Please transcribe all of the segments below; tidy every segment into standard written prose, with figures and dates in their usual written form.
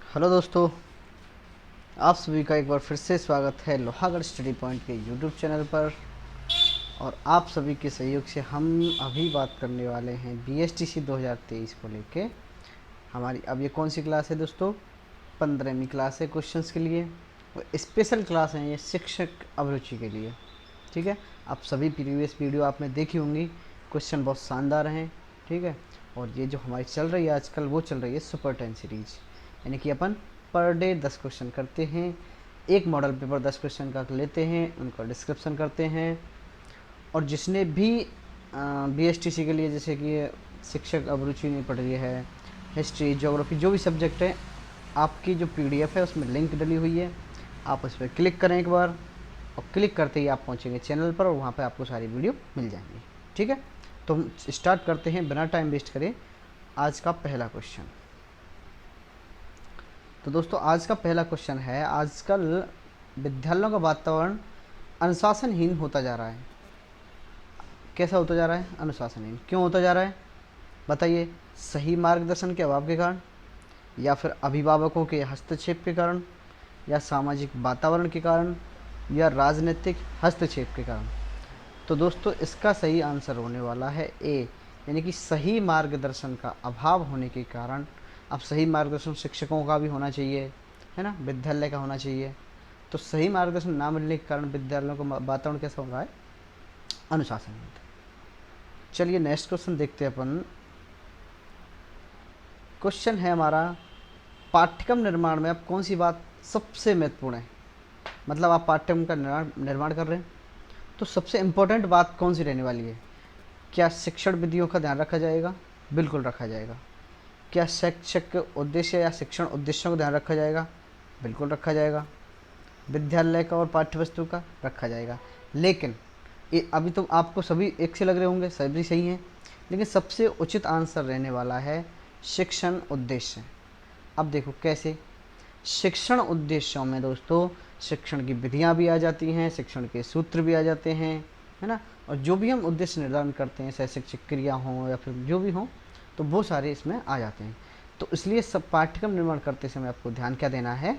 Hello दोस्तों, आप सभी का एक बार फिर से स्वागत है लोहागढ़ स्टडी पॉइंट के यूट्यूब चैनल पर। और आप सभी के सहयोग से हम अभी बात करने वाले हैं BSTC 2023 को लेके। हमारी अब ये कौन सी क्लास है दोस्तों? 15वीं क्लास है क्वेश्चंस के लिए। और स्पेशल क्लास है ये शिक्षक अभिरुचि के लिए। ठीक है, आप सभी प्रीवियस वीडियो आपने देखी होंगी, क्वेश्चन बहुत शानदार हैं। ठीक है, और ये जो हमारी चल रही है आजकल वो चल रही है सुपर 10 सीरीज, यानी कि अपन पर डे 10 क्वेश्चन करते हैं। एक मॉडल पेपर 10 क्वेश्चन का लेते हैं, उनका डिस्क्रिप्शन करते हैं। और जिसने भी BSTC के लिए, जैसे कि शिक्षक अभिरुचि नहीं पढ़ रही है, हिस्ट्री ज्योग्राफी जो भी सब्जेक्ट है, आपकी जो PDF है उसमें लिंक डली हुई है। आप उस पर क्लिक करें एक बार, और क्लिक करते ही आप पहुंचेंगे चैनल पर और वहाँ पे आपको सारी वीडियो मिल जाएंगी। ठीक है, तो हम स्टार्ट करते हैं बिना टाइम वेस्ट करें आज का पहला क्वेश्चन। तो दोस्तों आज का पहला क्वेश्चन है, आजकल विद्यालयों का वातावरण अनुशासनहीन होता जा रहा है। कैसा होता जा रहा है? अनुशासनहीन। क्यों होता जा रहा है बताइए? सही मार्गदर्शन के अभाव के कारण, या फिर अभिभावकों के हस्तक्षेप के कारण, या सामाजिक वातावरण के कारण, या राजनीतिक हस्तक्षेप के कारण। तो दोस्तों इसका सही आंसर होने वाला है ए, यानी कि सही मार्गदर्शन का अभाव होने के कारण। अब सही मार्गदर्शन शिक्षकों का भी होना चाहिए, है ना, विद्यालय का होना चाहिए। तो सही मार्गदर्शन ना मिलने के कारण विद्यालयों का वातावरण कैसा हो रहा है? अनुशासन। चलिए नेक्स्ट क्वेश्चन देखते हैं अपन। क्वेश्चन है हमारा, पाठ्यक्रम निर्माण में अब कौन सी बात सबसे महत्वपूर्ण है? मतलब आप पाठ्यक्रम का निर्माण कर रहे हैं, तो सबसे इम्पोर्टेंट बात कौन सी रहने वाली है? क्या शिक्षण विधियों का ध्यान रखा जाएगा? बिल्कुल रखा जाएगा। क्या शैक्षिक उद्देश्य या शिक्षण उद्देश्यों का ध्यान रखा जाएगा? बिल्कुल रखा जाएगा। विद्यालय का और पाठ्यवस्तु का रखा जाएगा। लेकिन ये अभी तो आपको सभी एक से लग रहे होंगे, सभी सही हैं, लेकिन सबसे उचित आंसर रहने वाला है शिक्षण उद्देश्य। अब देखो कैसे। शिक्षण उद्देश्यों में दोस्तों शिक्षण की विधियाँ भी आ जाती हैं, शिक्षण के सूत्र भी आ जाते हैं, है ना। और जो भी हम उद्देश्य निर्धारण करते हैं, चाहे शैक्षिक क्रिया हो या फिर जो भी हो, तो वो सारे इसमें आ जाते हैं। तो इसलिए सब पाठ्यक्रम निर्माण करते समय आपको ध्यान क्या देना है?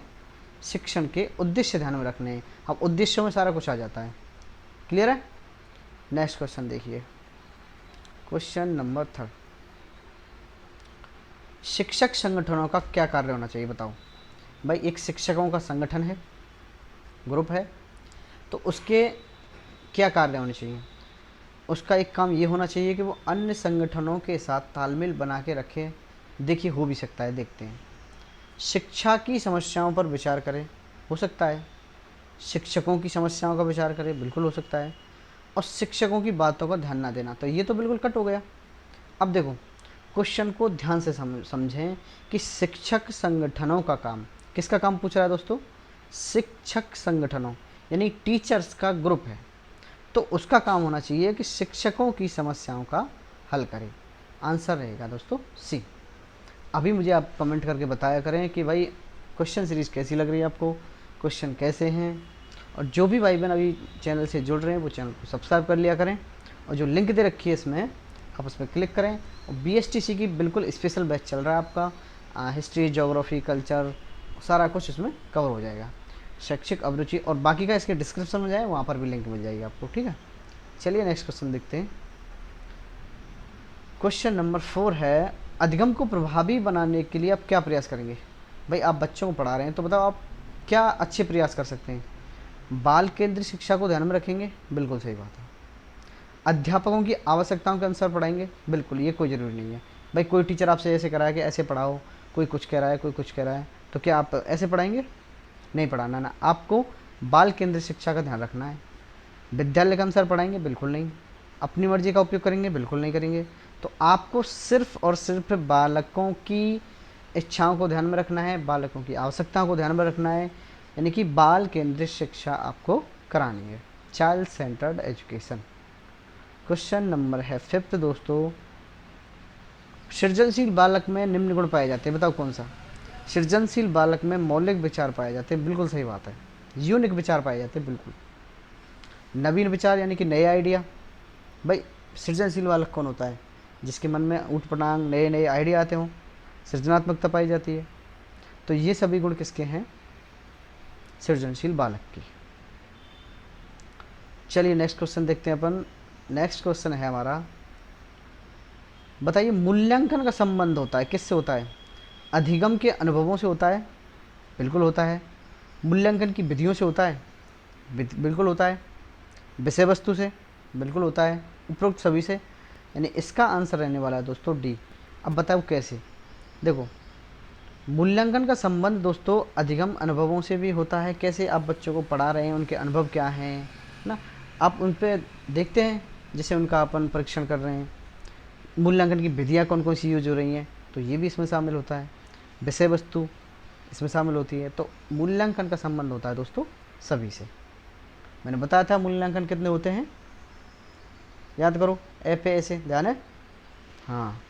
शिक्षण के उद्देश्य ध्यान में रखने हैं। अब उद्देश्यों में सारा कुछ आ जाता है। क्लियर है? नेक्स्ट क्वेश्चन देखिए, क्वेश्चन नंबर 3। शिक्षक संगठनों का क्या कार्य होना चाहिए बताओ? भाई एक शिक्षकों का संगठन है, ग्रुप है, तो उसके क्या कार्य होने चाहिए? उसका एक काम ये होना चाहिए कि वो अन्य संगठनों के साथ तालमेल बना के रखे। देखिए हो भी सकता है, देखते हैं। शिक्षा की समस्याओं पर विचार करें, हो सकता है। शिक्षकों की समस्याओं का विचार करें, बिल्कुल हो सकता है। और शिक्षकों की बातों का ध्यान ना देना, तो ये तो बिल्कुल कट हो गया। अब देखो क्वेश्चन को ध्यान से समझें कि शिक्षक संगठनों का काम, किसका काम पूछ रहा है दोस्तों? शिक्षक संगठनों, यानी टीचर्स का ग्रुप है, तो उसका काम होना चाहिए कि शिक्षकों की समस्याओं का हल करे। आंसर रहेगा दोस्तों सी। अभी मुझे आप कमेंट करके बताया करें कि भाई क्वेश्चन सीरीज़ कैसी लग रही है आपको, क्वेश्चन कैसे हैं। और जो भी भाई बहन अभी चैनल से जुड़ रहे हैं वो चैनल को सब्सक्राइब कर लिया करें, और जो लिंक दे रखी है इसमें आप उस पर क्लिक करें। और BSTC की बिल्कुल स्पेशल बैच चल रहा है आपका, हिस्ट्री ज्योग्राफी कल्चर सारा कुछ इसमें कवर हो जाएगा। शैक्षिक अभिरुचि और बाकी का इसके डिस्क्रिप्शन में जाए, वहाँ पर भी लिंक मिल जाएगी आपको। ठीक है, चलिए नेक्स्ट क्वेश्चन देखते हैं। क्वेश्चन नंबर 4 है, अधिगम को प्रभावी बनाने के लिए आप क्या प्रयास करेंगे? भाई आप बच्चों को पढ़ा रहे हैं, तो बताओ आप क्या अच्छे प्रयास कर सकते हैं? बाल केंद्रित शिक्षा को ध्यान में रखेंगे, बिल्कुल सही बात है। अध्यापकों की आवश्यकताओं के अनुसार पढ़ाएंगे, बिल्कुल, ये कोई ज़रूरी नहीं है। भाई कोई टीचर आपसे ऐसे करा है कि ऐसे पढ़ाओ, कोई कुछ कह रहा है, कोई कुछ कह रहा है, तो क्या आप ऐसे पढ़ाएंगे? नहीं पढ़ाना ना, आपको बाल केंद्रित शिक्षा का ध्यान रखना है। विद्यालय के अनुसार पढ़ाएंगे, बिल्कुल नहीं। अपनी मर्जी का उपयोग करेंगे, बिल्कुल नहीं करेंगे। तो आपको सिर्फ और सिर्फ बालकों की इच्छाओं को ध्यान में रखना है, बालकों की आवश्यकताओं को ध्यान में रखना है, यानी कि बाल केंद्रित शिक्षा आपको करानी है, child centred education. Question number है 5 दोस्तों, सृजनशील बालक में निम्न गुण पाए जाते हैं, बताओ कौन सा? सृजनशील बालक में मौलिक विचार पाए जाते हैं, बिल्कुल सही बात है। यूनिक विचार पाए जाते हैं, बिल्कुल। नवीन विचार यानी कि नए आइडिया। भाई सृजनशील बालक कौन होता है? जिसके मन में ऊट पटांग नए नए आइडिया आते हों, सृजनात्मकता पाई जाती है। तो ये सभी गुण किसके हैं? सृजनशील बालक के। चलिए नेक्स्ट क्वेश्चन देखते हैं अपन। नेक्स्ट क्वेश्चन है हमारा, बताइए मूल्यांकन का संबंध होता है किससे होता है? अधिगम के अनुभवों से होता है, बिल्कुल होता है। मूल्यांकन की विधियों से होता है, बिल्कुल होता है। विषय वस्तु से, बिल्कुल होता है। उपरोक्त सभी से, यानी इसका आंसर रहने वाला है दोस्तों डी। अब बताओ कैसे? देखो, मूल्यांकन का संबंध दोस्तों अधिगम अनुभवों से भी होता है। कैसे? आप बच्चों को पढ़ा रहे हैं, उनके अनुभव क्या हैं ना, आप उन पर देखते हैं, जैसे उनका अपन परीक्षण कर रहे हैं। मूल्यांकन की विधियाँ कौन कौन सी यूज हो रही हैं, तो ये भी इसमें शामिल होता है। विषय वस्तु इसमें शामिल होती है। तो मूल्यांकन का संबंध होता है दोस्तों सभी से। मैंने बताया था मूल्यांकन कितने होते हैं, याद करो, एफ ए ऐसे ध्यान है। हाँ,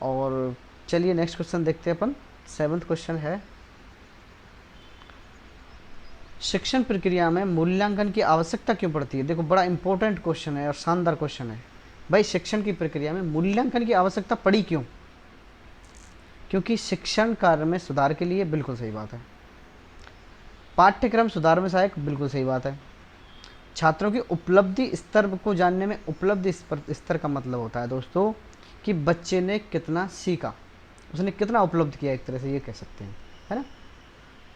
और चलिए नेक्स्ट क्वेश्चन देखते हैं अपन। 7वां क्वेश्चन है, शिक्षण प्रक्रिया में मूल्यांकन की आवश्यकता क्यों पड़ती है? देखो, बड़ा इंपॉर्टेंट क्वेश्चन है और शानदार क्वेश्चन है भाई। शिक्षण की प्रक्रिया में मूल्यांकन की आवश्यकता पड़ी क्यों? क्योंकि शिक्षण कार्य में सुधार के लिए, बिल्कुल सही बात है। पाठ्यक्रम सुधार में सहायक, बिल्कुल सही बात है। छात्रों की उपलब्धि स्तर को जानने में, उपलब्धि स्तर का मतलब होता है दोस्तों कि बच्चे ने कितना सीखा, उसने कितना उपलब्ध किया, एक तरह से ये कह सकते हैं, है ना।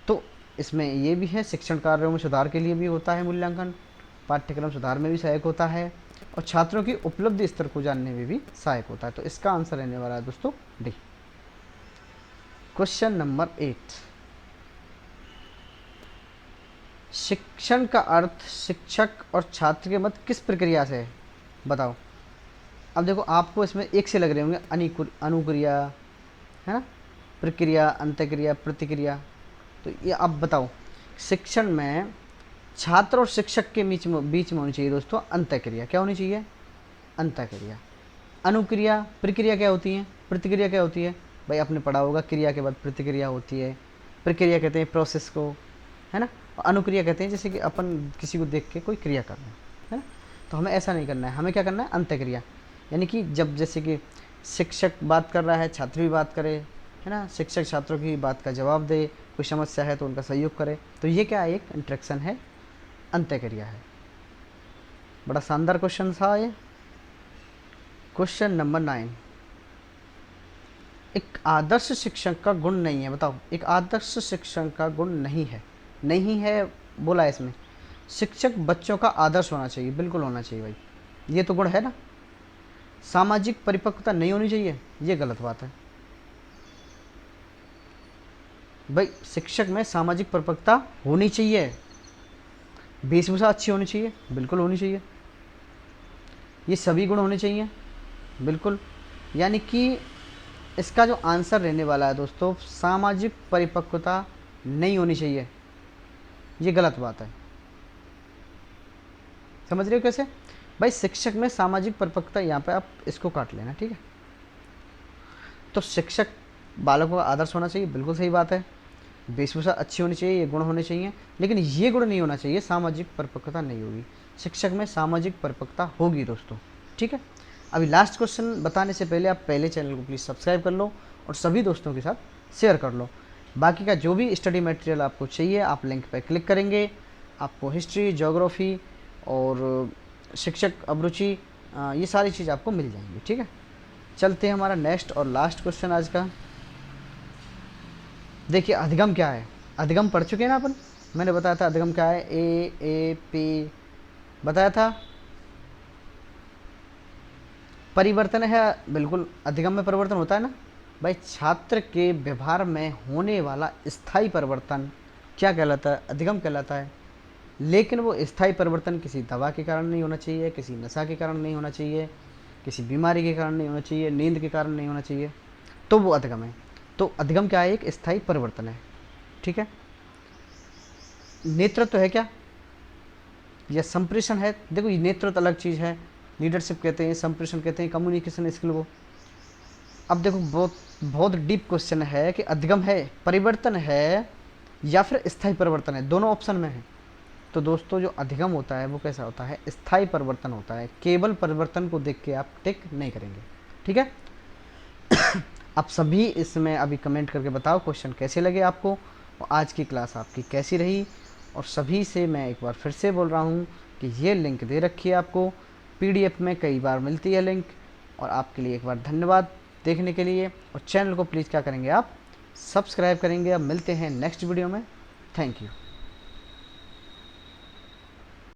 तो इसमें ये भी है, शिक्षण कार्यों में सुधार के लिए भी होता है मूल्यांकन, पाठ्यक्रम सुधार में भी सहायक होता है, और छात्रों की उपलब्धि स्तर को जानने में भी सहायक होता है। तो इसका आंसर रहने वाला है दोस्तों डी। क्वेश्चन नंबर 8, शिक्षण का अर्थ शिक्षक और छात्र के मध्य किस प्रक्रिया से है? बताओ। अब देखो, आपको इसमें एक से लग रहे होंगे, अनुक्रिया, है ना, प्रक्रिया, अंतक्रिया, प्रतिक्रिया। तो ये अब बताओ, शिक्षण में छात्र और शिक्षक के बीच में होनी चाहिए दोस्तों अंतःक्रिया। क्या होनी चाहिए? अंतःक्रिया। अनुक्रिया, प्रक्रिया क्या होती है, प्रतिक्रिया क्या होती है? भाई आपने पढ़ा होगा, क्रिया के बाद प्रतिक्रिया होती है। प्रक्रिया कहते हैं प्रोसेस को, है ना, और अनुक्रिया कहते हैं जैसे कि अपन किसी को देख के कोई क्रिया करना, है ना। तो हमें ऐसा नहीं करना है, हमें क्या करना है? अंतःक्रिया। यानी कि जब जैसे कि शिक्षक बात कर रहा है, छात्र भी बात करे, है ना, शिक्षक छात्रों की बात का जवाब दे, कोई समस्या है तो उनका सहयोग करे, तो ये क्या है? एक इंटरेक्शन है, अंतःक्रिया है। बड़ा शानदार क्वेश्चन था ये। क्वेश्चन नंबर 9, एक आदर्श शिक्षक का गुण नहीं है। बताओ, एक आदर्श शिक्षक का गुण नहीं है, नहीं है बोला है इसमें। शिक्षक बच्चों का आदर्श होना चाहिए, बिल्कुल होना चाहिए भाई, ये तो गुण है ना। सामाजिक परिपक्वता नहीं होनी चाहिए, ये गलत बात है भाई। शिक्षक में सामाजिक परिपक्वता होनी चाहिए। वेशभूषा अच्छी होनी चाहिए, बिल्कुल होनी चाहिए। ये सभी गुण होने चाहिए, बिल्कुल। यानी कि इसका जो आंसर रहने वाला है दोस्तों, सामाजिक परिपक्वता नहीं होनी चाहिए, ये गलत बात है। समझ रहे हो कैसे भाई? शिक्षक में सामाजिक परिपक्वता, यहाँ पे आप इसको काट लेना, ठीक है। तो शिक्षक बालकों का आदर्श होना चाहिए, बिल्कुल सही बात है। वेशभूषा अच्छी होनी चाहिए, ये गुण होने चाहिए, लेकिन ये गुण नहीं होना चाहिए, सामाजिक परिपक्वता नहीं होगी। शिक्षक में सामाजिक परिपक्वता होगी दोस्तों, ठीक है। अभी लास्ट क्वेश्चन बताने से पहले आप पहले चैनल को प्लीज़ सब्सक्राइब कर लो और सभी दोस्तों के साथ शेयर कर लो। बाकी का जो भी स्टडी मटेरियल आपको चाहिए, आप लिंक पर क्लिक करेंगे, आपको हिस्ट्री, ज्योग्राफी और शिक्षक अभिरुचि, ये सारी चीज़ आपको मिल जाएंगी, ठीक है। चलते हैं हमारा नेक्स्ट और लास्ट क्वेश्चन आज का। देखिए, अधिगम क्या है? अधिगम पढ़ चुके हैं ना अपन, मैंने बताया था अधिगम क्या है, ए पी बताया था। परिवर्तन है, बिल्कुल अधिगम में परिवर्तन होता है ना भाई। छात्र के व्यवहार में होने वाला स्थायी परिवर्तन क्या कहलाता है? अधिगम कहलाता है। लेकिन वो स्थायी परिवर्तन किसी दवा के कारण नहीं होना चाहिए, किसी नशा के कारण नहीं होना चाहिए, किसी बीमारी के कारण नहीं होना चाहिए, नींद के कारण नहीं होना चाहिए, तो वो अधिगम है। तो अधिगम क्या है? एक स्थायी परिवर्तन है, ठीक है। नेतृत्व है क्या? यह संप्रेषण है। देखो, ये नेतृत्व अलग चीज़ है, लीडरशिप कहते हैं, संप्रेषण कहते हैं, कम्युनिकेशन स्किल वो। अब देखो, बहुत डीप क्वेश्चन है कि अधिगम है, परिवर्तन है या फिर स्थायी परिवर्तन है, दोनों ऑप्शन में है। तो दोस्तों, जो अधिगम होता है वो कैसा होता है? स्थायी परिवर्तन होता है। केवल परिवर्तन को देख के आप टिक नहीं करेंगे, ठीक है। आप सभी इसमें अभी कमेंट करके बताओ क्वेश्चन कैसे लगे आपको और आज की क्लास आपकी कैसी रही। और सभी से मैं एक बार फिर से बोल रहा हूँ कि ये लिंक दे रखी है आपको, पीडीएफ में कई बार मिलती है लिंक। और आपके लिए एक बार धन्यवाद देखने के लिए, और चैनल को प्लीज़ क्या करेंगे आप, सब्सक्राइब करेंगे। अब मिलते हैं नेक्स्ट वीडियो में। Thank you.